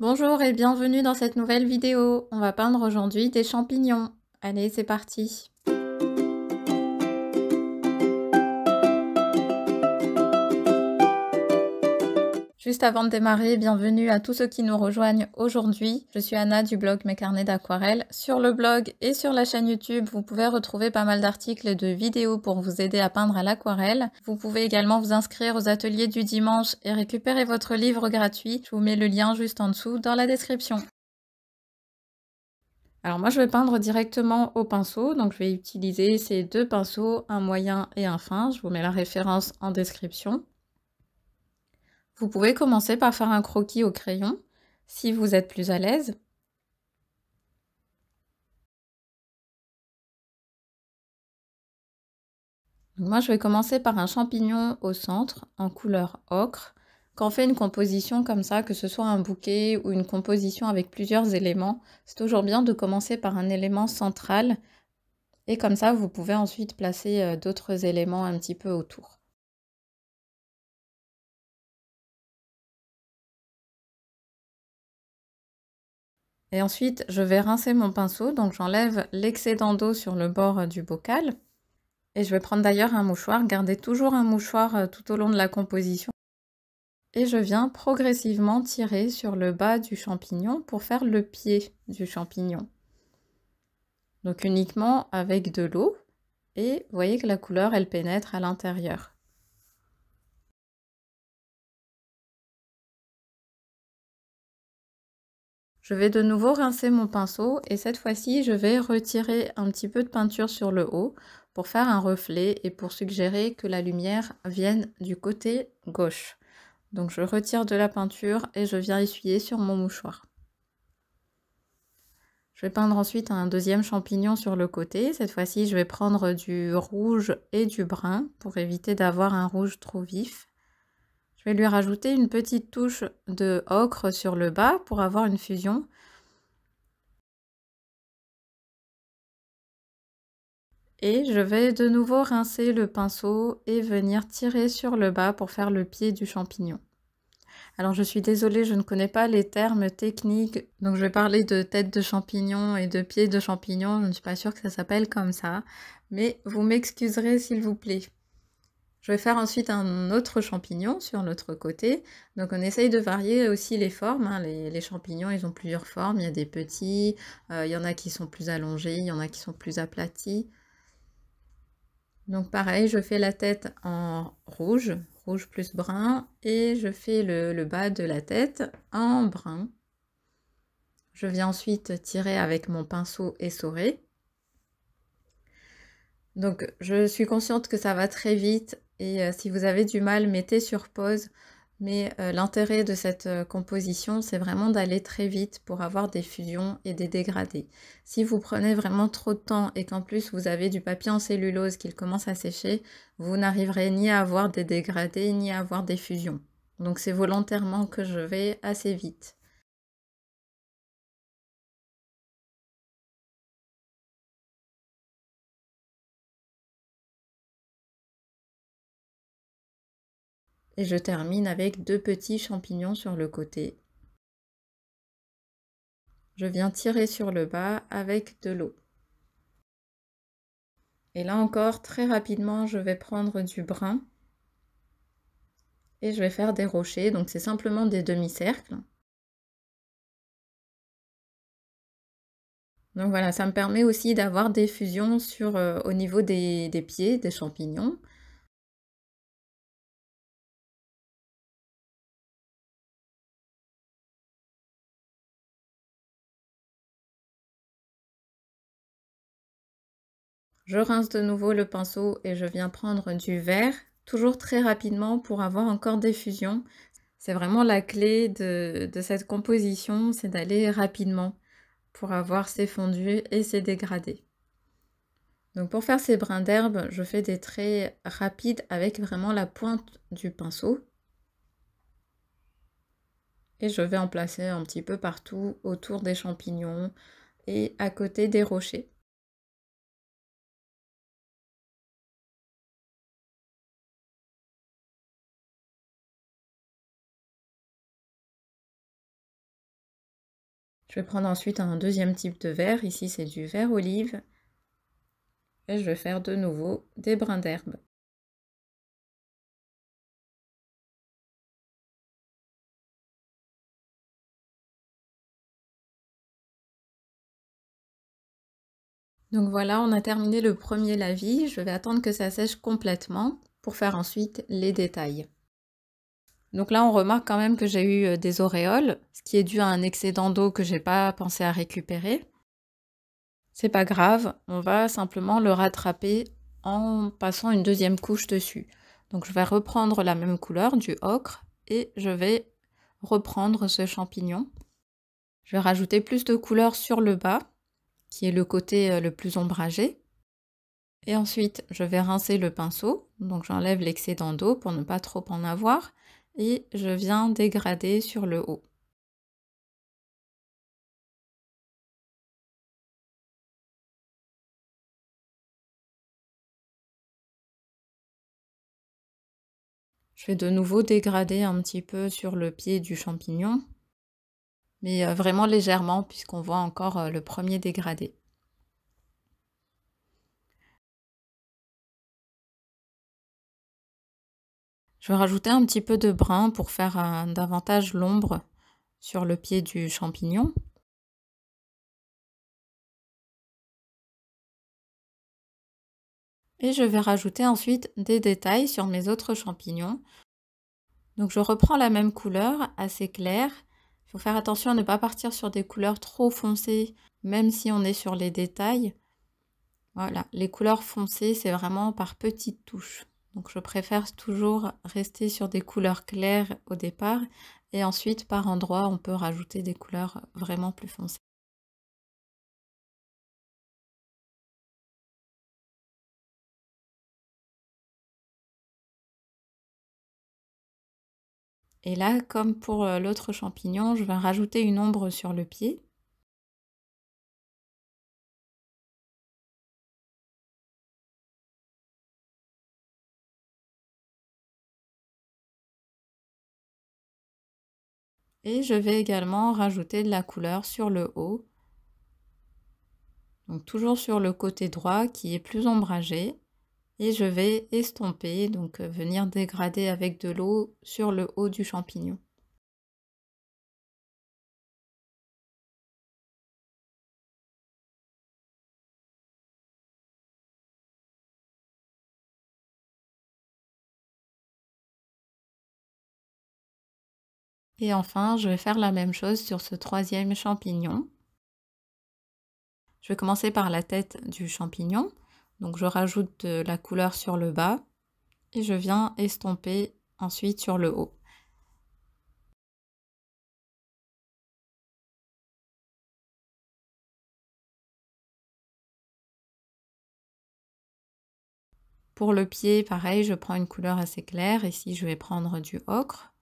Bonjour et bienvenue dans cette nouvelle vidéo. On va peindre aujourd'hui des champignons. Allez, c'est parti. Juste avant de démarrer, bienvenue à tous ceux qui nous rejoignent aujourd'hui. Je suis Anna du blog Mes Carnets d'Aquarelle. Sur le blog et sur la chaîne YouTube, vous pouvez retrouver pas mal d'articles et de vidéos pour vous aider à peindre à l'aquarelle. Vous pouvez également vous inscrire aux ateliers du dimanche et récupérer votre livre gratuit. Je vous mets le lien juste en dessous dans la description. Alors moi je vais peindre directement au pinceau, donc je vais utiliser ces deux pinceaux, un moyen et un fin. Je vous mets la référence en description. Vous pouvez commencer par faire un croquis au crayon, si vous êtes plus à l'aise. Moi je vais commencer par un champignon au centre, en couleur ocre. Quand on fait une composition comme ça, que ce soit un bouquet ou une composition avec plusieurs éléments, c'est toujours bien de commencer par un élément central. Et comme ça, vous pouvez ensuite placer d'autres éléments un petit peu autour. Et ensuite, je vais rincer mon pinceau, donc j'enlève l'excédent d'eau sur le bord du bocal. Et je vais prendre d'ailleurs un mouchoir, garder toujours un mouchoir tout au long de la composition. Et je viens progressivement tirer sur le bas du champignon pour faire le pied du champignon. Donc uniquement avec de l'eau. Et vous voyez que la couleur, elle pénètre à l'intérieur. Je vais de nouveau rincer mon pinceau et cette fois-ci, je vais retirer un petit peu de peinture sur le haut pour faire un reflet et pour suggérer que la lumière vienne du côté gauche. Donc je retire de la peinture et je viens essuyer sur mon mouchoir. Je vais peindre ensuite un deuxième champignon sur le côté. Cette fois-ci, je vais prendre du rouge et du brun pour éviter d'avoir un rouge trop vif. Je vais lui rajouter une petite touche de ocre sur le bas pour avoir une fusion. Et je vais de nouveau rincer le pinceau et venir tirer sur le bas pour faire le pied du champignon. Alors je suis désolée, je ne connais pas les termes techniques, donc je vais parler de tête de champignon et de pied de champignon, je ne suis pas sûre que ça s'appelle comme ça, mais vous m'excuserez s'il vous plaît. Je vais faire ensuite un autre champignon sur l'autre côté, donc on essaye de varier aussi les formes, hein. Les champignons ils ont plusieurs formes, il y a des petits, il y en a qui sont plus allongés, il y en a qui sont plus aplatis. Donc pareil, je fais la tête en rouge, rouge plus brun, et je fais le bas de la tête en brun. Je viens ensuite tirer avec mon pinceau essoré. Donc je suis consciente que ça va très vite, et si vous avez du mal, mettez sur pause. Mais l'intérêt de cette composition, c'est vraiment d'aller très vite pour avoir des fusions et des dégradés. Si vous prenez vraiment trop de temps et qu'en plus vous avez du papier en cellulose qui commence à sécher, vous n'arriverez ni à avoir des dégradés ni à avoir des fusions. Donc c'est volontairement que je vais assez vite. Et je termine avec deux petits champignons sur le côté. Je viens tirer sur le bas avec de l'eau. Et là encore, très rapidement, je vais prendre du brun. Et je vais faire des rochers, donc c'est simplement des demi-cercles. Donc voilà, ça me permet aussi d'avoir des fusions au niveau des pieds, des champignons. Je rince de nouveau le pinceau et je viens prendre du vert, toujours très rapidement pour avoir encore des fusions. C'est vraiment la clé de cette composition, c'est d'aller rapidement pour avoir ces fondus et ces dégradés. Donc pour faire ces brins d'herbe, je fais des traits rapides avec vraiment la pointe du pinceau. Et je vais en placer un petit peu partout autour des champignons et à côté des rochers. Je vais prendre ensuite un deuxième type de verre, ici c'est du vert olive, et je vais faire de nouveau des brins d'herbe. Donc voilà, on a terminé le premier lavis, je vais attendre que ça sèche complètement pour faire ensuite les détails. Donc là, on remarque quand même que j'ai eu des auréoles, ce qui est dû à un excédent d'eau que j'ai pas pensé à récupérer. C'est pas grave, on va simplement le rattraper en passant une deuxième couche dessus. Donc je vais reprendre la même couleur, du ocre, et je vais reprendre ce champignon. Je vais rajouter plus de couleur sur le bas, qui est le côté le plus ombragé. Et ensuite, je vais rincer le pinceau, donc j'enlève l'excédent d'eau pour ne pas trop en avoir, et je viens dégrader sur le haut. Je vais de nouveau dégrader un petit peu sur le pied du champignon, mais vraiment légèrement puisqu'on voit encore le premier dégradé. Je vais rajouter un petit peu de brun pour faire davantage l'ombre sur le pied du champignon. Et je vais rajouter ensuite des détails sur mes autres champignons. Donc je reprends la même couleur, assez claire. Il faut faire attention à ne pas partir sur des couleurs trop foncées, même si on est sur les détails. Voilà, les couleurs foncées, c'est vraiment par petites touches. Donc je préfère toujours rester sur des couleurs claires au départ, et ensuite par endroits, on peut rajouter des couleurs vraiment plus foncées. Et là, comme pour l'autre champignon, je vais rajouter une ombre sur le pied. Et je vais également rajouter de la couleur sur le haut. Donc toujours sur le côté droit qui est plus ombragé. Et je vais estomper, donc venir dégrader avec de l'eau sur le haut du champignon. Et enfin, je vais faire la même chose sur ce troisième champignon. Je vais commencer par la tête du champignon. Donc je rajoute de la couleur sur le bas et je viens estomper ensuite sur le haut. Pour le pied, pareil, je prends une couleur assez claire. Ici, je vais prendre du ocre.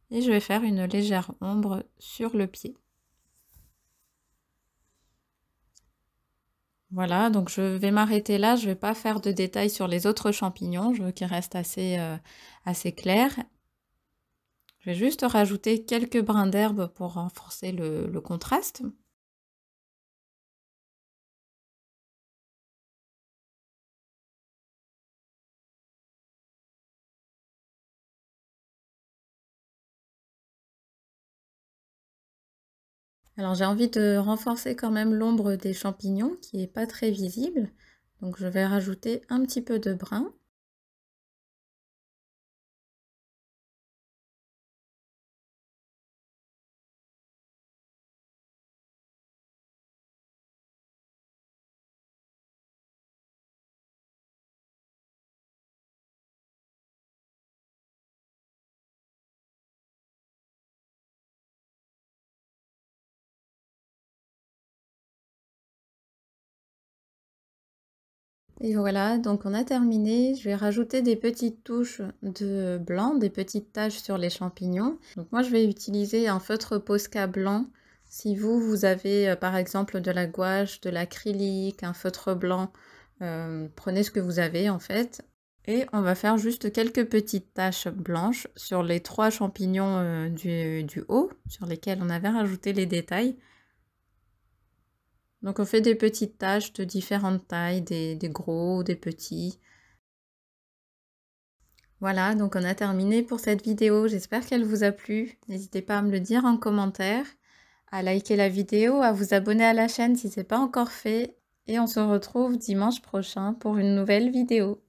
Et je vais faire une légère ombre sur le pied. Voilà, donc je vais m'arrêter là. Je ne vais pas faire de détails sur les autres champignons. Je veux qu'ils restent assez clairs. Je vais juste rajouter quelques brins d'herbe pour renforcer le contraste. Alors j'ai envie de renforcer quand même l'ombre des champignons qui n'est pas très visible. Donc je vais rajouter un petit peu de brun. Et voilà, donc on a terminé. Je vais rajouter des petites touches de blanc, des petites taches sur les champignons. Donc moi je vais utiliser un feutre Posca blanc. Si vous avez par exemple de la gouache, de l'acrylique, un feutre blanc, prenez ce que vous avez en fait. Et on va faire juste quelques petites taches blanches sur les 3 champignons du haut, sur lesquels on avait rajouté les détails. Donc on fait des petites taches de différentes tailles, des gros, des petits. Voilà, donc on a terminé pour cette vidéo. J'espère qu'elle vous a plu. N'hésitez pas à me le dire en commentaire, à liker la vidéo, à vous abonner à la chaîne si ce n'est pas encore fait. Et on se retrouve dimanche prochain pour une nouvelle vidéo.